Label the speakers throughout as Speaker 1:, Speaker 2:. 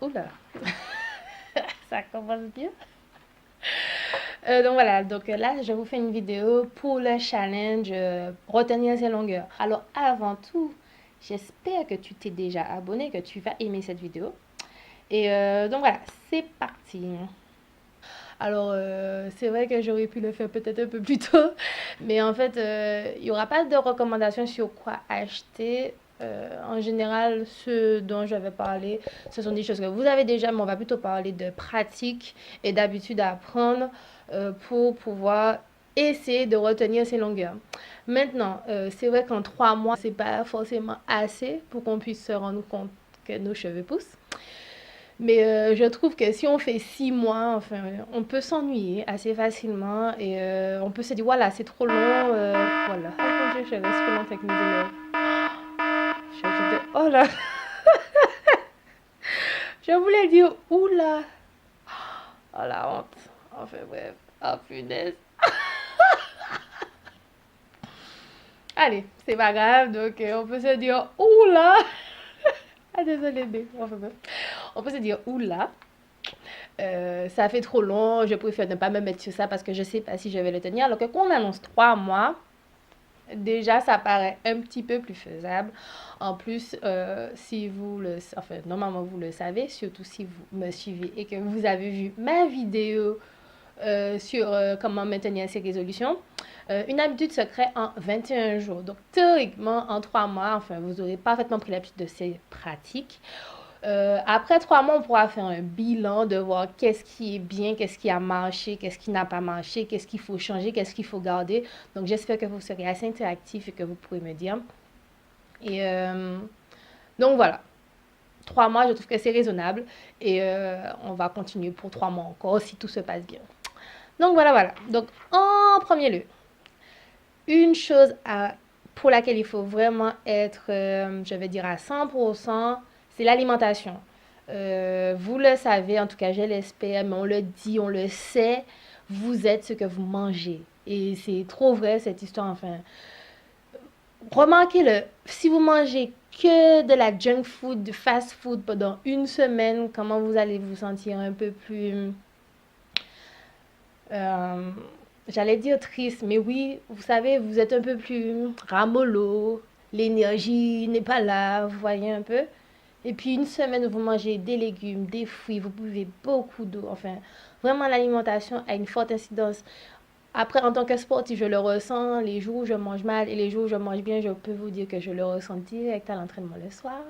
Speaker 1: Oula, ça commence bien. Donc voilà, donc là, je vous fais une vidéo pour le challenge retenir ses longueurs. Alors avant tout, j'espère que tu t'es déjà abonné, que tu vas aimer cette vidéo. Et donc voilà, c'est parti. Alors c'est vrai que j'aurais pu le faire peut-être un peu plus tôt, mais en fait, il n'y aura pas de recommandations sur quoi acheter. En général, ce dont je vais parler, ce sont des choses que vous avez déjà, mais on va plutôt parler de pratiques et d'habitudes à apprendre pour pouvoir essayer de retenir ces longueurs. Maintenant, c'est vrai qu'en 3 mois, c'est pas forcément assez pour qu'on puisse se rendre compte que nos cheveux poussent. Mais je trouve que si on fait 6 mois, enfin, on peut s'ennuyer assez facilement et on peut se dire, voilà, c'est trop long, voilà. Oh mon Dieu, je reste trop longtemps avec mes élèves. Oh là, je voulais dire, oula, oh la honte. Enfin bref, oh punaise. Allez, c'est pas grave, donc on peut se dire, oula. Ah désolé, mais enfin bref. On peut se dire, oula. Ça fait trop long, je préfère ne pas me mettre sur ça parce que je sais pas si je vais le tenir. Alors que quand on annonce 3 mois, déjà ça paraît un petit peu plus faisable. En plus, si vous le, enfin normalement vous le savez, surtout si vous me suivez et que vous avez vu ma vidéo sur comment maintenir ses résolutions. Une habitude se crée en 21 jours. Donc théoriquement, en 3 mois, enfin, vous aurez parfaitement pris l'habitude de ces pratiques. Après 3 mois, on pourra faire un bilan de voir qu'est-ce qui est bien, qu'est-ce qui a marché, qu'est-ce qui n'a pas marché, qu'est-ce qu'il faut changer, qu'est-ce qu'il faut garder. Donc j'espère que vous serez assez interactif et que vous pourrez me dire. Et donc voilà, 3 mois, je trouve que c'est raisonnable. Et on va continuer pour 3 mois encore si tout se passe bien. Donc voilà, voilà. Donc en premier lieu, une chose pour laquelle il faut vraiment être, je vais dire à 100%, c'est l'alimentation. Vous le savez, en tout cas je l'espère, mais on le dit, on le sait, vous êtes ce que vous mangez. Et c'est trop vrai cette histoire, enfin. Remarquez-le, si vous mangez que de la junk food, du fast food pendant une semaine, comment vous allez vous sentir un peu plus euh, j'allais dire triste, mais oui, vous savez, vous êtes un peu plus ramollo, l'énergie n'est pas là, vous voyez un peu. Et puis une semaine, vous mangez des légumes, des fruits, vous buvez beaucoup d'eau. Enfin, vraiment, l'alimentation a une forte incidence. Après, en tant que sportif, je le ressens. Les jours où je mange mal et les jours où je mange bien, je peux vous dire que je le ressens direct à l'entraînement le soir.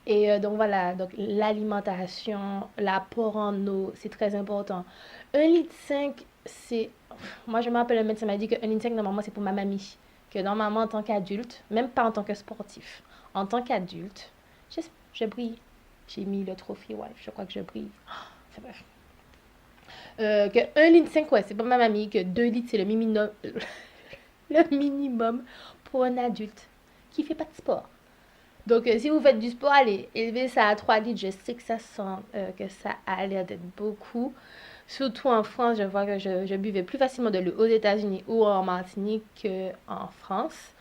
Speaker 1: Et donc voilà, donc l'alimentation, l'apport en eau, c'est très important. 1,5 litre, c'est... Moi, je me rappelle, le médecin m'a dit que 1,5 litre, normalement, c'est pour ma mamie. Que normalement, en tant qu'adulte, même pas en tant que sportif, en tant qu'adulte, je brille. J'ai mis le trophy wife, je crois que je brille. Enfin, bref. Que 1,5 litre, ouais, c'est pour ma mamie. Que 2 litres, c'est le minimum, le minimum pour un adulte qui fait pas de sport. Donc, si vous faites du sport, allez, élevez ça à 3 litres. Je sais que ça sent, que ça a l'air d'être beaucoup. Surtout en France, je vois que je buvais plus facilement de l'eau aux États-Unis ou en Martinique qu'en France.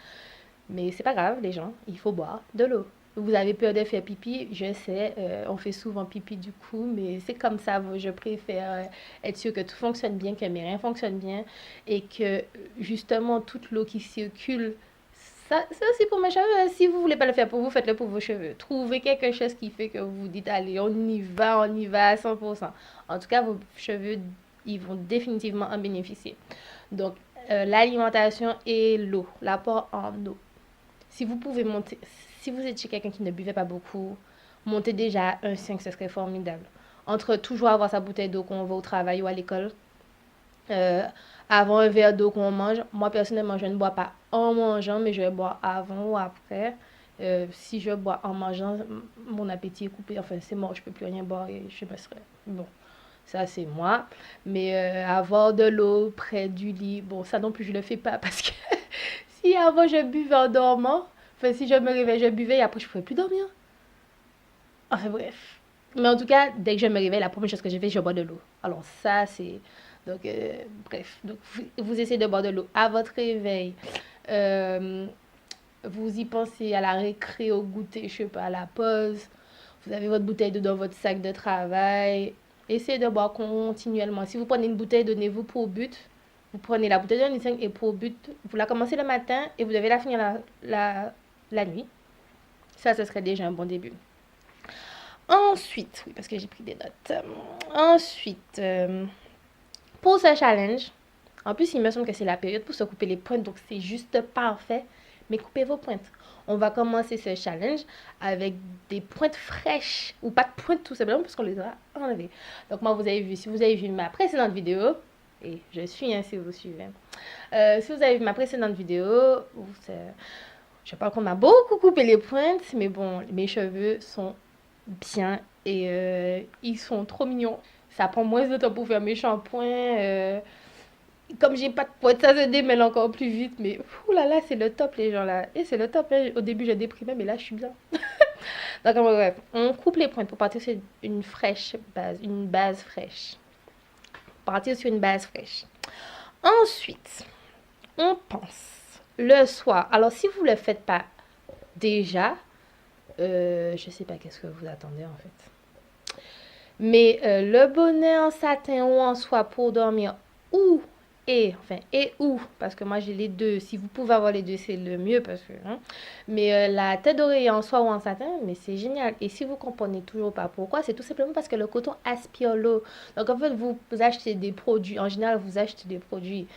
Speaker 1: Mais c'est pas grave, les gens, il faut boire de l'eau. Vous avez peur de faire pipi, je sais, on fait souvent pipi du coup, mais c'est comme ça. Je préfère être sûr que tout fonctionne bien, que mes reins fonctionnent bien et que justement toute l'eau qui circule, ça, c'est aussi pour mes cheveux. Si vous voulez pas le faire pour vous, faites-le pour vos cheveux. Trouvez quelque chose qui fait que vous vous dites, allez, on y va à 100%. En tout cas, vos cheveux, ils vont définitivement en bénéficier. Donc, l'alimentation et l'eau, l'apport en eau. Si vous pouvez monter, si vous étiez quelqu'un qui ne buvait pas beaucoup, monter déjà à 1,5, ce serait formidable. Entre toujours avoir sa bouteille d'eau quand on va au travail ou à l'école, euh, avant un verre d'eau qu'on mange. Moi, personnellement, je ne bois pas en mangeant, mais je vais boire avant ou après. Si je bois en mangeant, mon appétit est coupé. Enfin, c'est mort, je ne peux plus rien boire et je me serais... Bon, ça, c'est moi. Mais avoir de l'eau près du lit, bon, ça non plus, je ne le fais pas parce que si avant je buvais en dormant, enfin, si je me réveille, je buvais et après, je ne pouvais plus dormir. Enfin, bref. Mais en tout cas, dès que je me réveille, la première chose que je fais, je bois de l'eau. Alors, ça, c'est. Donc, bref. Donc, vous essayez de boire de l'eau à votre réveil. Euh, vous y pensez à la récré, au goûter, je sais pas, à la pause. Vous avez votre bouteille d'eau dans votre sac de travail. Essayez de boire continuellement. Si vous prenez une bouteille, donnez-vous pour but. Vous prenez la bouteille de 1,5 litre et pour but, vous la commencez le matin et vous devez la finir la nuit. Ça, ce serait déjà un bon début. Ensuite, oui, parce que j'ai pris des notes. Ensuite, pour ce challenge, en plus, il me semble que c'est la période pour se couper les pointes, donc c'est juste parfait. Mais coupez vos pointes. On va commencer ce challenge avec des pointes fraîches, ou pas de pointes tout simplement, parce qu'on les a enlevées. Donc moi, vous avez vu, si vous avez vu ma précédente vidéo, et je suis si vous suivez. Si vous avez vu ma précédente vidéo, je parle qu'on m'a beaucoup coupé les pointes, mais bon, mes cheveux sont bien et ils sont trop mignons. Ça prend moins de temps pour faire mes shampoings. Comme j'ai pas de pointe, ça se démêle encore plus vite. Mais oulala, c'est le top, les gens là. Et c'est le top. Hein. Au début, je déprimais, mais là, je suis bien. Donc, bref, on coupe les pointes pour partir sur une fraîche base, une base fraîche. Partir sur une base fraîche. Ensuite, on pense le soir. Alors, si vous ne le faites pas déjà, je sais pas qu'est-ce que vous attendez en fait. Mais le bonnet en satin ou en soie pour dormir ou ou parce que moi j'ai les deux. Si vous pouvez avoir les deux, c'est le mieux parce que mais la tête d'oreiller en soie ou en satin, mais c'est génial. Et si vous comprenez toujours pas pourquoi, c'est tout simplement parce que le coton aspire l'eau. Donc en fait, vous achetez des produits. En général, vous achetez des produits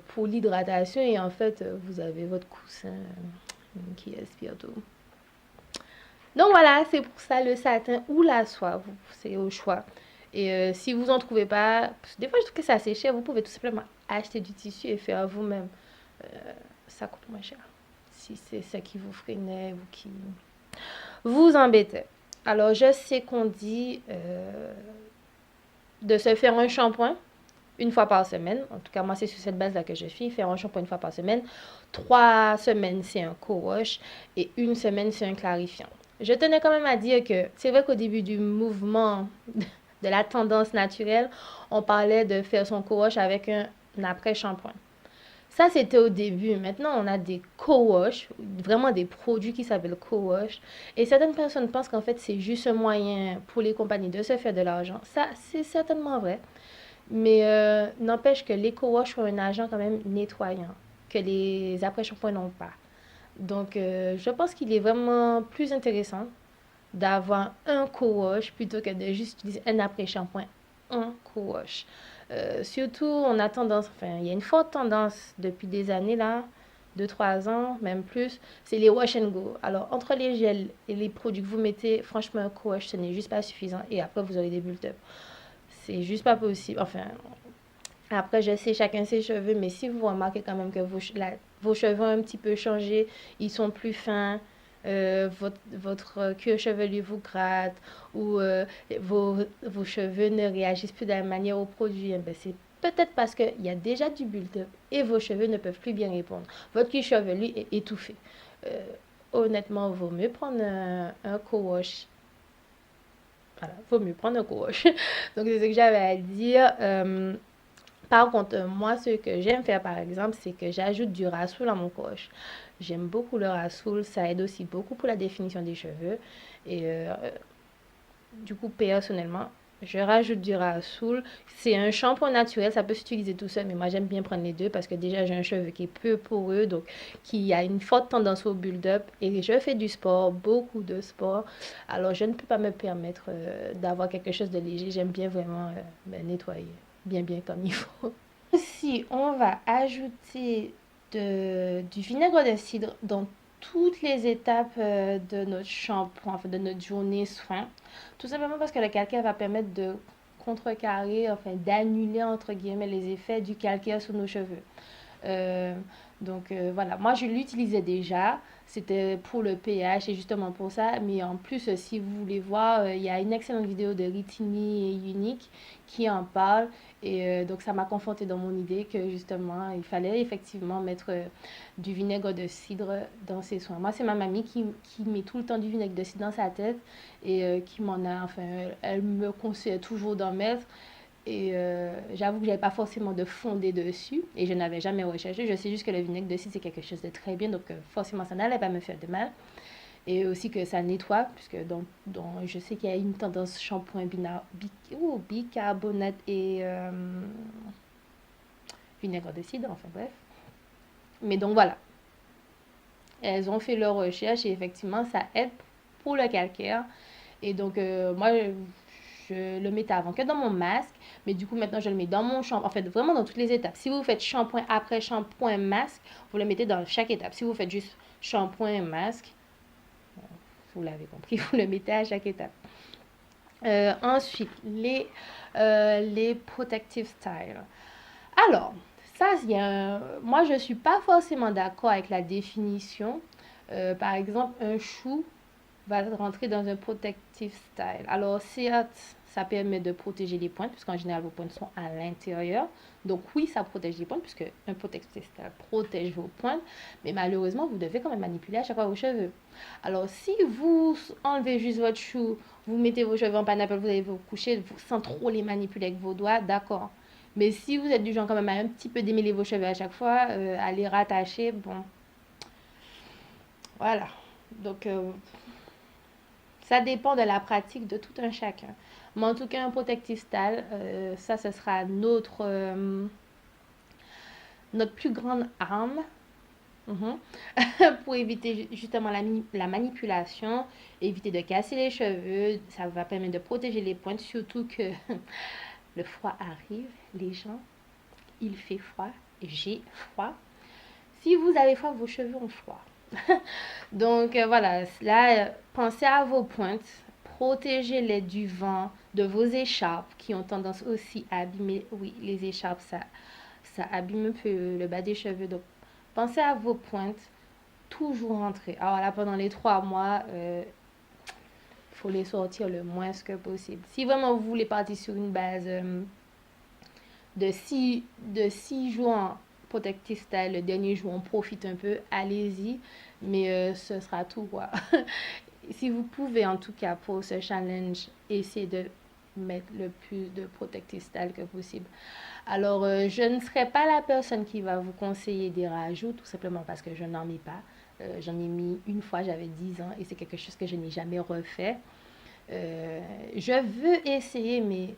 Speaker 1: pour l'hydratation et en fait, vous avez votre coussin qui aspire tout. Donc voilà, c'est pour ça le satin ou la soie, c'est au choix. Et si vous en trouvez pas, des fois je trouve que c'est assez cher, vous pouvez tout simplement acheter du tissu et faire vous-même. Euh, Ça coûte moins cher. Si c'est ça qui vous freinait ou qui vous embêtait. Alors je sais qu'on dit de se faire un shampoing une fois par semaine. En tout cas, moi, c'est sur cette base-là que je suis. Faire un shampoing une fois par semaine. 3 semaines, c'est un co-wash. Et une semaine, c'est un clarifiant. Je tenais quand même à dire que c'est vrai qu'au début du mouvement de la tendance naturelle, on parlait de faire son co-wash avec un après-shampoing. Ça, c'était au début. Maintenant, on a des co-wash, vraiment des produits qui s'appellent co-wash. Et certaines personnes pensent qu'en fait, c'est juste un moyen pour les compagnies de se faire de l'argent. Ça, c'est certainement vrai. Mais n'empêche que les co-wash ont un agent quand même nettoyant que les après-shampoings n'ont pas. Donc, je pense qu'il est vraiment plus intéressant d'avoir un co-wash plutôt que de juste utiliser un après-shampoing, un co-wash. Surtout, on a tendance, enfin, il y a une forte tendance depuis des années là, 2 3 ans, même plus, c'est les wash and go. Alors, entre les gels et les produits que vous mettez, franchement, un co-wash, ce n'est juste pas suffisant. Et après, vous aurez des bulles. C'est juste pas possible. Enfin, après, je sais, chacun ses cheveux, mais si vous remarquez quand même que vos cheveux ont un petit peu changé, ils sont plus fins, votre cuir chevelu vous gratte, ou vos cheveux ne réagissent plus de la même manière aux produits, eh ben, c'est peut-être parce qu'il y a déjà du build-up et vos cheveux ne peuvent plus bien répondre. Votre cuir chevelu est étouffé. Euh, Honnêtement, il vaut mieux prendre un co-wash. Voilà, vaut mieux prendre un co-wash. Donc, c'est ce que j'avais à dire. Par contre, moi, ce que j'aime faire, par exemple, c'est que j'ajoute du rassoul à mon coche. J'aime beaucoup le rassoul. Ça aide aussi beaucoup pour la définition des cheveux. Et du coup, personnellement, je rajoute du rassoul. C'est un shampoing naturel. Ça peut s'utiliser tout seul, mais moi, j'aime bien prendre les deux parce que déjà, j'ai un cheveu qui est peu poreux, donc qui a une forte tendance au build-up. Et je fais du sport, beaucoup de sport. Alors, je ne peux pas me permettre d'avoir quelque chose de léger. J'aime bien vraiment nettoyer bien comme il faut. Si on va ajouter du vinaigre de cidre dans toutes les étapes de notre shampoing, enfin de notre journée soin, tout simplement parce que le calcaire va permettre de contrecarrer, enfin d'annuler entre guillemets les effets du calcaire sur nos cheveux. Euh, voilà, moi je l'utilisais déjà, c'était pour le pH et justement pour ça, mais en plus si vous voulez voir, il y a une excellente vidéo de Ritini et Unique qui en parle et donc ça m'a conforté dans mon idée que justement il fallait effectivement mettre du vinaigre de cidre dans ses soins. Moi c'est ma mamie qui met tout le temps du vinaigre de cidre dans sa tête et qui m'en a, enfin elle me conseille toujours d'en mettre. Et j'avoue que j'avais pas forcément de fondé dessus et je n'avais jamais recherché. Je sais juste que le vinaigre de cidre c'est quelque chose de très bien, donc forcément ça n'allait pas me faire de mal. et aussi que ça nettoie, puisque je sais qu'il y a une tendance shampoing bicarbonate et vinaigre de cidre, enfin bref. Mais donc voilà, elles ont fait leur recherche et effectivement, ça aide pour le calcaire. Et donc, moi, je le mettais avant que dans mon masque, mais du coup, maintenant, je le mets dans mon shampoing. En fait, vraiment dans toutes les étapes. Si vous faites shampoing après shampoing masque, vous le mettez dans chaque étape. Si vous faites juste shampoing masque, vous l'avez compris, vous le mettez à chaque étape. Ensuite, les protective styles. Alors, ça, moi, je ne suis pas forcément d'accord avec la définition. Par exemple, un chou va rentrer dans un protective style. Alors, certes, ça permet de protéger les pointes, puisqu'en général, vos pointes sont à l'intérieur. Donc, oui, ça protège les pointes, puisque un protective style protège vos pointes. Mais malheureusement, vous devez quand même manipuler à chaque fois vos cheveux. Alors, si vous enlevez juste votre chou, vous mettez vos cheveux en pineapple, vous allez vous coucher sans trop les manipuler avec vos doigts, d'accord. Mais si vous êtes du genre quand même à un petit peu démêler vos cheveux à chaque fois, à les rattacher, bon, voilà. Donc, ça dépend de la pratique de tout un chacun. Mais en tout cas, un protective style, ça, ce sera notre plus grande arme. Pour éviter justement la manipulation, éviter de casser les cheveux, ça va permettre de protéger les pointes, surtout que le froid arrive, les gens, il fait froid, j'ai froid. Si vous avez froid, vos cheveux ont froid. Donc voilà, là, pensez à vos pointes, protégez-les du vent, de vos écharpes qui ont tendance aussi à abîmer. Oui, les écharpes, ça abîme un peu le bas des cheveux. Donc pensez à vos pointes, toujours rentrer. Alors là, pendant les 3 mois, faut les sortir le moins que possible. Si vraiment vous voulez partir sur une base de six jours en protective style, le dernier jour on profite un peu, allez-y, mais ce sera tout quoi. Si vous pouvez en tout cas pour ce challenge, essayez de mettre le plus de protective style que possible. Alors je ne serai pas la personne qui va vous conseiller des rajouts, tout simplement parce que je n'en mets pas. J'en ai mis une fois, j'avais 10 ans et c'est quelque chose que je n'ai jamais refait. Je veux essayer, mais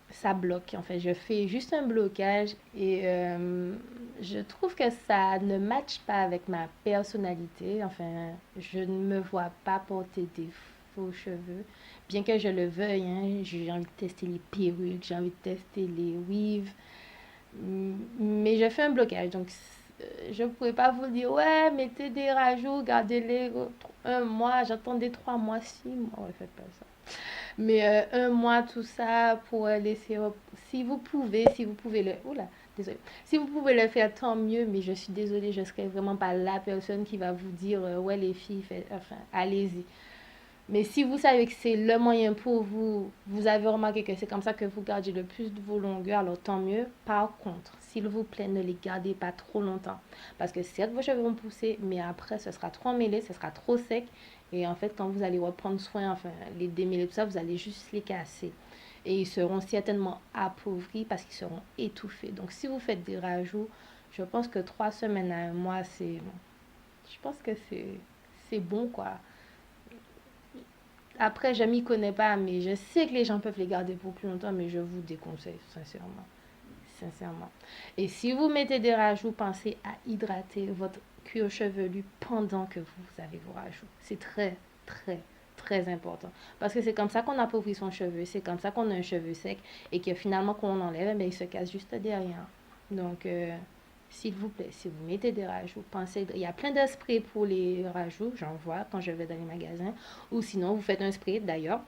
Speaker 1: ça bloque. En fait, je fais juste un blocage et je trouve que ça ne matche pas avec ma personnalité. Enfin, je ne me vois pas porter des faux cheveux, bien que je le veuille. Hein, j'ai envie de tester les perruques, j'ai envie de tester les weaves, mais je fais un blocage. Donc, je ne pourrais pas vous dire, ouais, mettez des rajouts, gardez-les 1 mois, j'attendais 3 mois, 6 mois. Ouais, faites pas ça. Mais 1 mois, tout ça, pour laisser. Si vous pouvez le. Oula, désolé. Si vous pouvez le faire, tant mieux, mais je suis désolée, je ne serai vraiment pas la personne qui va vous dire, ouais, les filles, enfin, allez-y. Mais si vous savez que c'est le moyen pour vous, vous avez remarqué que c'est comme ça que vous gardez le plus de vos longueurs, alors tant mieux. Par contre, s'il vous plaît, ne les gardez pas trop longtemps. Parce que certes, vos cheveux vont pousser, mais après, ce sera trop emmêlé, ce sera trop sec. Et en fait, quand vous allez reprendre soin, enfin, les démêler, tout ça, vous allez juste les casser. Et ils seront certainement appauvris parce qu'ils seront étouffés. Donc, si vous faites des rajouts, je pense que 3 semaines à 1 mois, je pense que c'est bon, quoi. Après, je m'y connais pas, mais je sais que les gens peuvent les garder pour plus longtemps, mais je vous déconseille, sincèrement. Sincèrement. Et si vous mettez des rajouts, pensez à hydrater votre cuir chevelu pendant que vous avez vos rajouts. C'est très, très, très important. Parce que c'est comme ça qu'on appauvrit son cheveu, c'est comme ça qu'on a un cheveu sec et que finalement, quand on enlève, il se casse juste derrière. Donc, s'il vous plaît, si vous mettez des rajouts, pensez, il y a plein de sprays pour les rajouts, j'en vois quand je vais dans les magasins. Ou sinon, vous faites un spray d'ailleurs.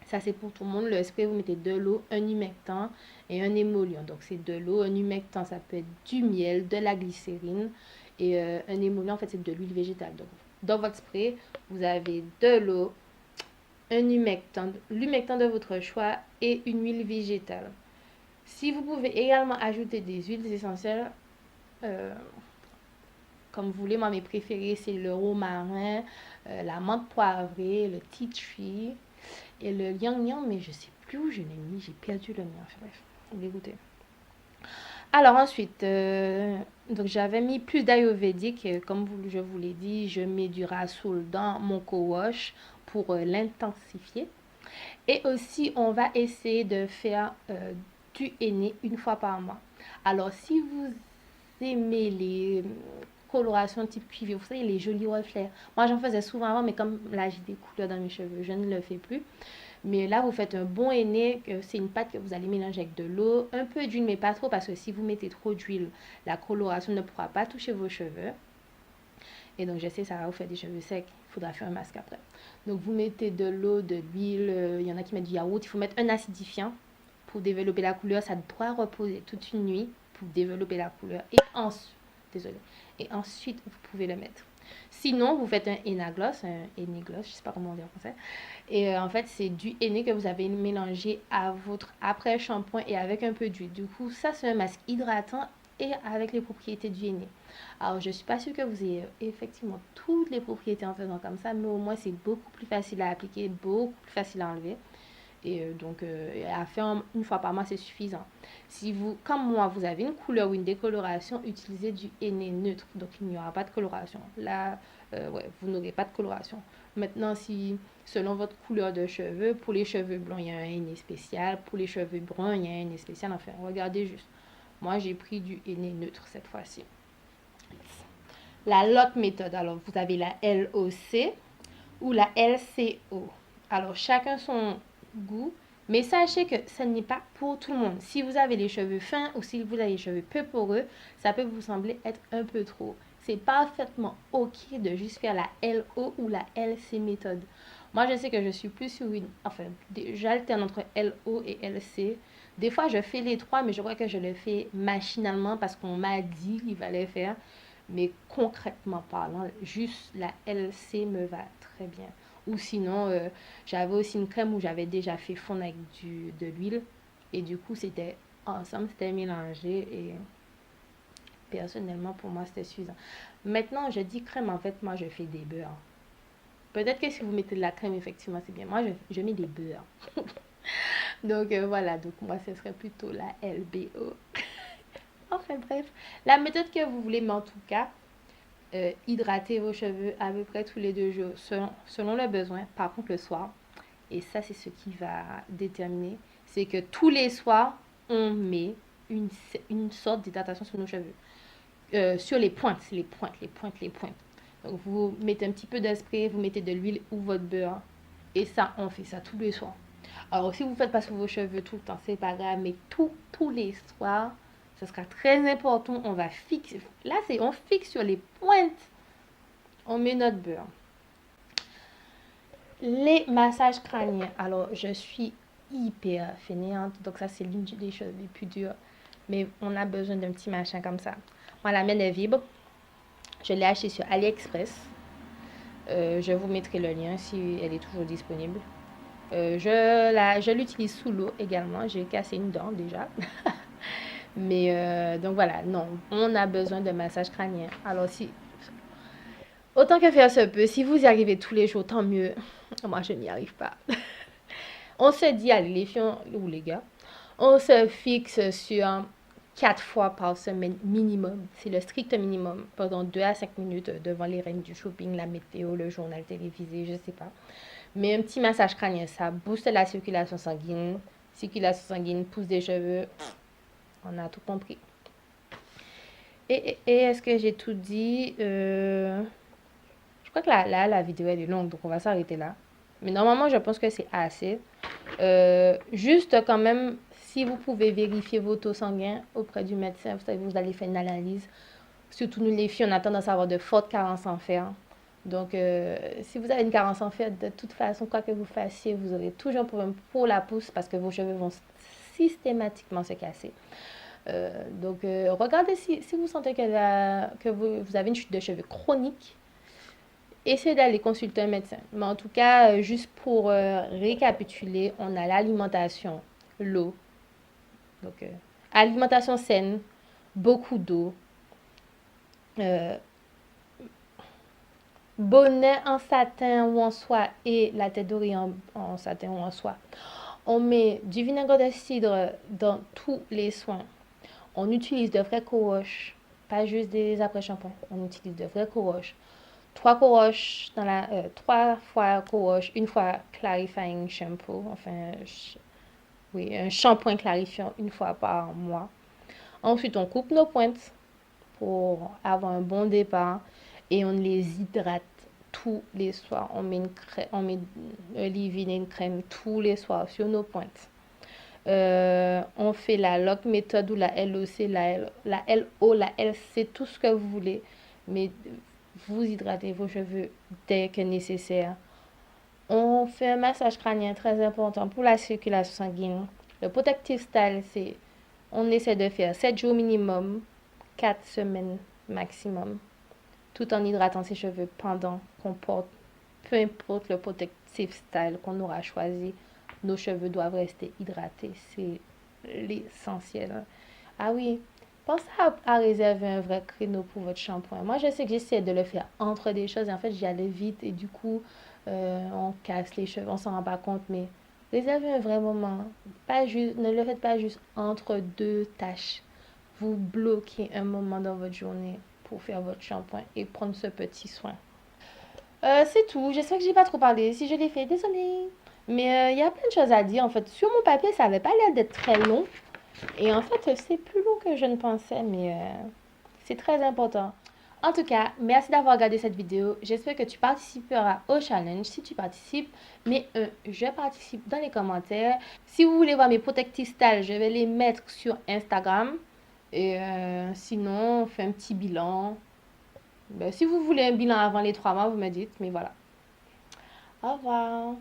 Speaker 1: Ça, c'est pour tout le monde. Le spray, vous mettez de l'eau, un humectant et un émollient. Donc, c'est de l'eau, un humectant, ça peut être du miel, de la glycérine. Et un émollient, en fait, c'est de l'huile végétale. Donc, dans votre spray, vous avez de l'eau, un humectant, l'humectant de votre choix et une huile végétale. Si vous pouvez également ajouter des huiles essentielles, euh, comme vous voulez, moi mes préférés c'est le romarin, la menthe poivrée, le tea tree et le yang yang, mais je sais plus où je l'ai mis, j'ai perdu le mien. Enfin, bref, on va goûter. Alors ensuite, donc j'avais mis plus d'ayurvédique, comme je vous l'ai dit, je mets du rasoul dans mon co-wash pour l'intensifier. Et aussi, on va essayer de faire du henné une fois par mois. Alors, si vous aimez les colorations type cuivre, vous savez, les jolis reflets. Moi, j'en faisais souvent avant, mais comme là, j'ai des couleurs dans mes cheveux, je ne le fais plus. Mais là, vous faites un bon henné, c'est une pâte que vous allez mélanger avec de l'eau, un peu d'huile, mais pas trop, parce que si vous mettez trop d'huile, la coloration ne pourra pas toucher vos cheveux. Et donc, je sais, ça va vous faire des cheveux secs. Il faudra faire un masque après. Donc, vous mettez de l'eau, de l'huile. Il y en a qui mettent du yaourt. Il faut mettre un acidifiant pour développer la couleur. Ça doit reposer toute une nuit pour développer la couleur. Et ensuite, vous pouvez le mettre. Sinon, vous faites un henna gloss, un henné gloss, je ne sais pas comment on dit en français. Et en fait, c'est du henné que vous avez mélangé à votre après-shampoing et avec un peu d'huile. Du coup, ça, c'est un masque hydratant et avec les propriétés du henné. Alors, je ne suis pas sûre que vous ayez effectivement toutes les propriétés en faisant comme ça, mais au moins, c'est beaucoup plus facile à appliquer, beaucoup plus facile à enlever. Et donc, à faire une fois par mois, c'est suffisant. Si vous, comme moi, vous avez une couleur ou une décoloration, utilisez du henné neutre. Donc, il n'y aura pas de coloration. Là, ouais, vous n'aurez pas de coloration. Maintenant, si, selon votre couleur de cheveux, pour les cheveux blancs, il y a un henné spécial. Pour les cheveux bruns, il y a un henné spécial. Enfin, regardez juste. Moi, j'ai pris du henné neutre cette fois-ci. La LOC méthode, alors vous avez la LOC ou la LCO. Alors chacun son goût, mais sachez que ce n'est pas pour tout le monde. Si vous avez les cheveux fins ou si vous avez les cheveux peu poreux, ça peut vous sembler être un peu trop. C'est parfaitement ok de juste faire la LO ou la LC méthode. Moi, je sais que je suis plus sur une... Enfin, j'alterne entre LO et LC. Des fois, je fais les trois, mais je crois que je le fais machinalement parce qu'on m'a dit qu'il fallait faire. Mais concrètement parlant, juste la LC me va très bien. Ou sinon, j'avais aussi une crème où j'avais déjà fait fondre avec de l'huile. Et du coup, c'était ensemble, c'était mélangé. Et personnellement, pour moi, c'était suffisant. Maintenant, je dis crème, en fait, moi, je fais des beurres. Peut-être que si vous mettez de la crème, effectivement, c'est bien. Moi, je mets des beurres. Donc, voilà. Donc, moi, ce serait plutôt la LBO. Enfin, bref. La méthode que vous voulez, mais en tout cas, hydrater vos cheveux à peu près tous les 2 jours selon le besoin. Par contre, le soir, et ça, c'est ce qui va déterminer, c'est que tous les soirs, on met une sorte d'hydratation sur nos cheveux. Sur les pointes, les pointes, les pointes, les pointes. Donc, vous mettez un petit peu de spray, vous mettez de l'huile ou votre beurre. Et ça, on fait ça tous les soirs. Alors, si vous ne faites pas sur vos cheveux tout le temps, c'est pas grave, mais tous les soirs, ce sera très important. On va fixer. Là, on fixe sur les pointes. On met notre beurre. Les massages crâniens. Alors, je suis hyper fainéante. Donc, ça, c'est l'une des choses les plus dures. Mais on a besoin d'un petit machin comme ça. Moi, la mienne, elle vibre. Je l'ai acheté sur AliExpress. Je vous mettrai le lien si elle est toujours disponible. Je l'utilise sous l'eau également. J'ai cassé une dent déjà. Mais donc voilà, non, on a besoin de massage crânien. Alors si, autant que faire se peut, si vous y arrivez tous les jours, tant mieux. Moi, je n'y arrive pas. On se dit, allez, les filles ou les gars, on se fixe sur 4 fois par semaine minimum. C'est le strict minimum. Pendant 2 à 5 minutes devant les règnes du shopping, la météo, le journal télévisé, je sais pas. Mais un petit massage crânien, ça booste la circulation sanguine. Circulation sanguine, pousse des cheveux. On a tout compris. Et est-ce que j'ai tout dit? Je crois que la vidéo elle est longue, donc on va s'arrêter là. Mais normalement, je pense que c'est assez. Juste quand même, si vous pouvez vérifier vos taux sanguins auprès du médecin, vous savez, vous allez faire une analyse. Surtout nous les filles, on a tendance à avoir de fortes carences en fer. Donc, si vous avez une carence en fer, de toute façon, quoi que vous fassiez, vous aurez toujours un problème pour la pousse parce que vos cheveux vont systématiquement se casser. Donc, regardez si vous sentez que vous avez une chute de cheveux chronique. Essayez d'aller consulter un médecin. Mais en tout cas, juste pour récapituler, on a l'alimentation, l'eau. Donc, alimentation saine, beaucoup d'eau. Bonnet en satin ou en soie et la tête d'oreiller en satin ou en soie. On met du vinaigre de cidre dans tous les soins. On utilise de vrais co-wash, pas juste des après-shampoings. On utilise de vrais co-wash. Trois fois co-wash, une fois clarifying shampoo, enfin, oui, un shampoing clarifiant une fois par mois. Ensuite, on coupe nos pointes pour avoir un bon départ et on les hydrate tous les soirs. On met un leave-in et une crème tous les soirs sur nos pointes. On fait la lock méthode ou la LOC, la LO, la LC, tout ce que vous voulez. Mais vous hydratez vos cheveux dès que nécessaire. On fait un massage crânien très important pour la circulation sanguine. Le protective style, c'est on essaie de faire 7 jours minimum, 4 semaines maximum, tout en hydratant ses cheveux pendant qu'on porte, peu importe le protective style qu'on aura choisi, nos cheveux doivent rester hydratés. C'est l'essentiel. Ah oui, pensez à réserver un vrai créneau pour votre shampoing. Moi, je sais que j'essaie de le faire entre des choses et en fait, j'y allais vite et du coup, on casse les cheveux, on s'en rend pas compte, mais réservez un vrai moment. Pas juste, ne le faites pas juste entre deux tâches. Vous bloquez un moment dans votre journée pour faire votre shampoing et prendre ce petit soin. C'est tout. J'espère que j'ai pas trop parlé. Si je l'ai fait, désolée. Mais il y a plein de choses à dire. En fait, sur mon papier, ça avait pas l'air d'être très long. Et en fait, c'est plus long que je ne pensais, mais c'est très important. En tout cas, merci d'avoir regardé cette vidéo. J'espère que tu participeras au challenge. Si tu participes, mets un je participe dans les commentaires. Si vous voulez voir mes protective styles, je vais les mettre sur Instagram. Et sinon, on fait un petit bilan. Ben, si vous voulez un bilan avant les 3 mois, vous me dites. Mais voilà. Au revoir.